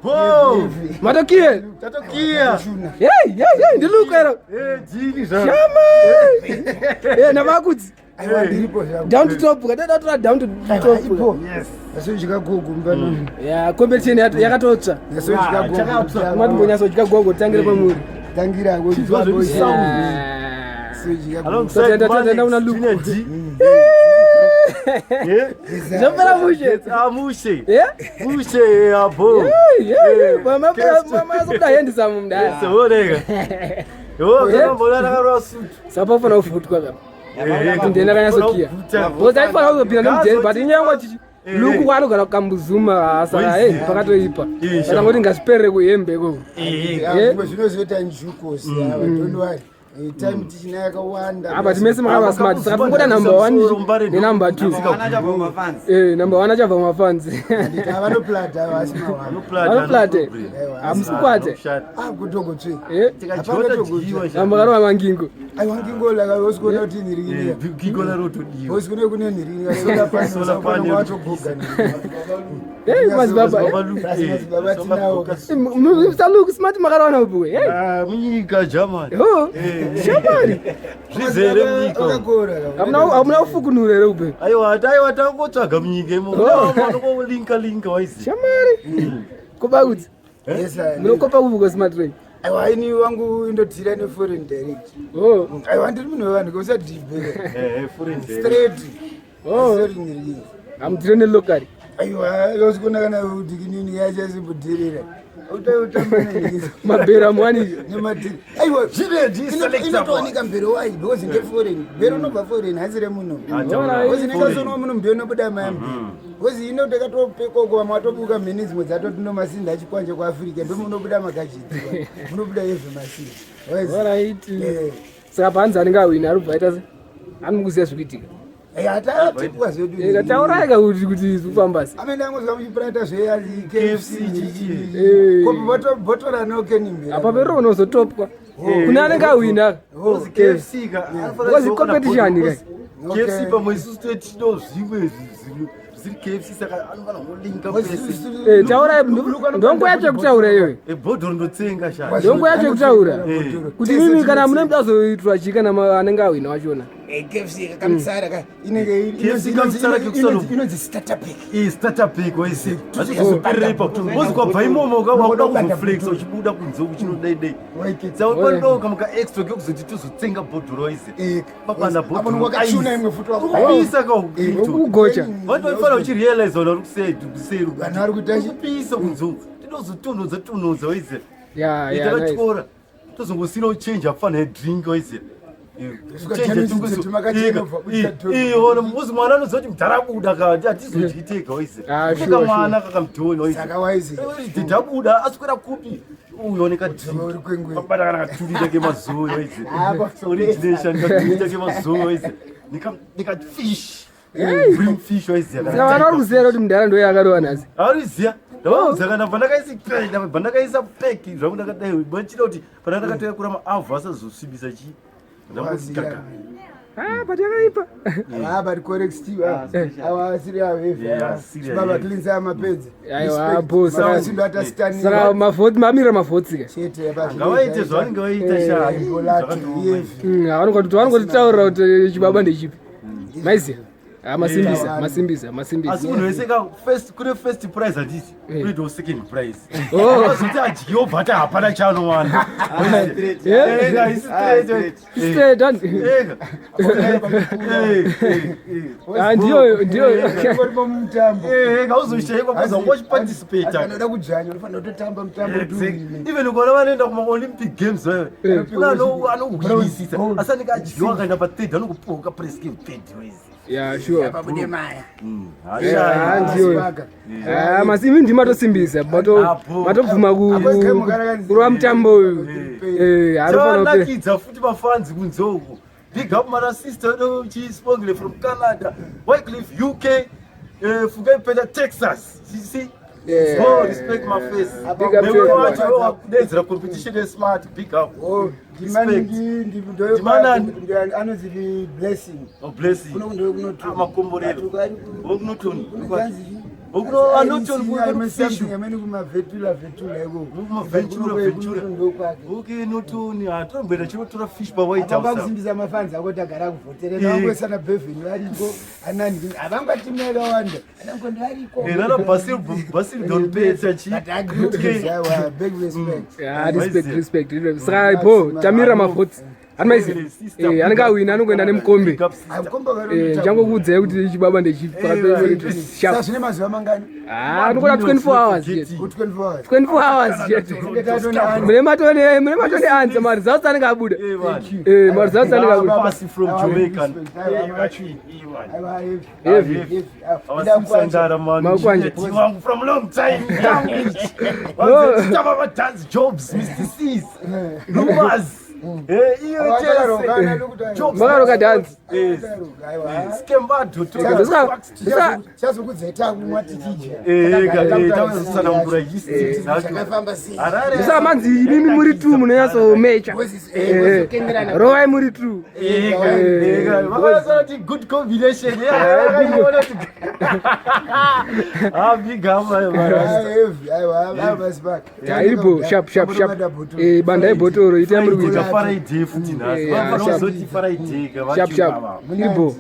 Pô! Matokia! Tatokia! Ei, ndiluka era. Jini já. Chama! Na vakudzi. Down to top, kada down to top. Yes. Yaso chikagogo mbano. Ya, competition yakatotsva. Yaso chikagogo. Mati mbonyaso chikagogo tangire pamuri. Tangira ngo Chizwa sound. Alongside una look. Jambara mushe. Mushe. Mushe abo. Mama sokuda handsome mdala. Seorega. Yo, ngambona nakarosu. Sapa fana ufutwa kapa. Ndena kanya sokia. Boza ifana uzopina nemjeni but inyangwa chichi. Luku wano kana kambuzuma asara pakatoipa. Kana ngoti ngasipere kuhembe ko. Zvinozoita njukosi ava don't worry. Time tichina yakawanda. Apa timese makava smart. Saka kungoda number 1 ne number 2. Anachabva mafans. Number 1 achabva mafans. Vanoplata vasina wano. Vanoplate. Amusikwate. Kutogotsve. Number karova mangingo. Aiwa ngingo laka wosikona kuti nhirikira. Ngingo la roto dio. Wosikona kune nhirikira. Sola pani watogoga. Mazibaba. Mazibaba tinawo. Saluku smart makarawana ubuwe. Munyika German. Shamari. Zvizere munyika. Amuna ufukunure re ube. Aiwa tangotsvaga munyika imomo. Linka waisi. Shamari. Koba kuti. Yes. Munokopa kuvuka smart ray. Aiwa ini wangu indotira ne foreign direct. Aiwa ndiri munhu wevanhu kusadhibhe. Foreign Straight. Sorry nhirikira. Amutire ne local. Aiwa yosikona kana kuti kinini yachasimbodhirira. Mabera mwani nemadhiri. Aiwa inotowanika mbero wai because ndeforeign. Mbero unobva foreign hasire muno. Because ndikazono muno mbero unobuda mami. Because ino ndakatopekoko vamwe watobuka mhenizimo dzatoti nomasinda achikwanje kuafrica ndomunobuda makachiti. Munobuda yezve masinda. Alright. Saka panzi anenge awina ari kubva aita se. Anokuziya zvikuitika. Atapwa zvedu. Kataurayika kuti zvifambasi. Amene angozva muchiprata zveyazi KFC chichi. Kopi botora no kenimbe. Apa pero unozotopwa. Kune anenge awina. KFC ka. Because competition kai. KFC pamwe isusu tino zvimwe ziri KFC saka anofana kulinka pese. Taura ndongo yacho kutaura iwe. Bhodhoro ndotsenga sha. Ndongo yacho kutaura. Kuti mimi kana mune mutazoitwa chika na anenge awina wachona. KFC kamsara ka inenge KFC kamsara inonzi starter pack. Starter pack waisi. Azikuzoperepa. Bozi kwa bhaimomo wakuda kuzoflex uchibuda kunze uchinodaidai. Tsaupando kamuka extra kuzoti tuzotsenga bhodhoro waisi. Papanda bhodhoro. Apo wakachuna imwe futo wako. Kupisa ka ugocha. Vantu vanofana uchirealize uri kusedu. Vanhu vari kuita kupisa kunze. Tinozotunudza waisi. Ya. Takachikora. Tozongosina uchange apana drink waisi. Ona muzi mwana anozoti mutarabuda kati atizochiiteka waisi. Ika mwana kakamutoni waisi. Saka waisi. Nditabuda aswera kupi. Uyooneka papata kana katulita kemazuva waisi. Origination katulita kemazuva waisi. Nikafish. Bring fish waisi. Saka vana vari kuziya kuti mudhara ndo yakarova nhasi. Ariziya. Ndakana pandakaisi peki, pandakaisa peki zvangu ndakadai bachida kuti pandakatoya kurama avhu asazosvibisa chii. But yakaipa. But correct Steve. Our serious. Baba cleanser mapedzi. Aiwa boss. Saka mavhoti mamira mavhoti ka. Ngawaite zvanenge waita sha. Vanongoti taurira kuti chibaba ndechipi. Maiziya. Masimbisa. Asi munhu wese kune first prize handiti kuitawo second prize. Azoti adyiwo but hapana chaanowana. Ndiyo. Ngauzoshayikwa kuza ungochiparticipate. Anoda kudzvanya unofanira kutotamba mutambo even ukaona vanoenda kuma-Olympic games anohwinisisa asi anenge adyiwa akaenda pa3rd anokupiwa kapress game 3rd ways. Yeah, sure. Babude maya. Masimi ndimatosimbisa matobvuma kurwa mutambo uyu. Chanakidza futi mafanzi kunze uko. Big up my sister Chispongile from Canada, Wycliffe UK, Fugai Peda Texas. You see? Yeah. Oh, respect my face. Big up to you. There's a competition is smart. Big up. Oh, respect. Blessing. Oh, blessing. I'm a combo. Ukro anotori something amene kumavetula eko. Kumaventura. Okay, notoni atombera chinotora fish pa White House. Vakusimbisa mafanzi akoti agara kuvhotere navangosana Bevin variko anani havangatimeka wanda anangondi variko. Nana Basil don't pay attention. But I agree with this. Big respect. Yeah, respect. Saka ipo Tamira mavhoti. Anmaizi anengawina anongoenda nemukombe changokuudzai kuti chibaba ndechipaa zvine mazuva mangani anokona 24 hours chete 24 hours chete mune matone anza mari zautsi anenge abuda mari zautsi anenge abuda Makaroka dance. Skembato chazokudzeta kumwa tichija Bisa manzi mimi muri tu munonyaso mecha rovai muri tu good combination iripo sharp banda yebhotoro ita muri kuita Friday futhi nazo. Sharp. Iripo.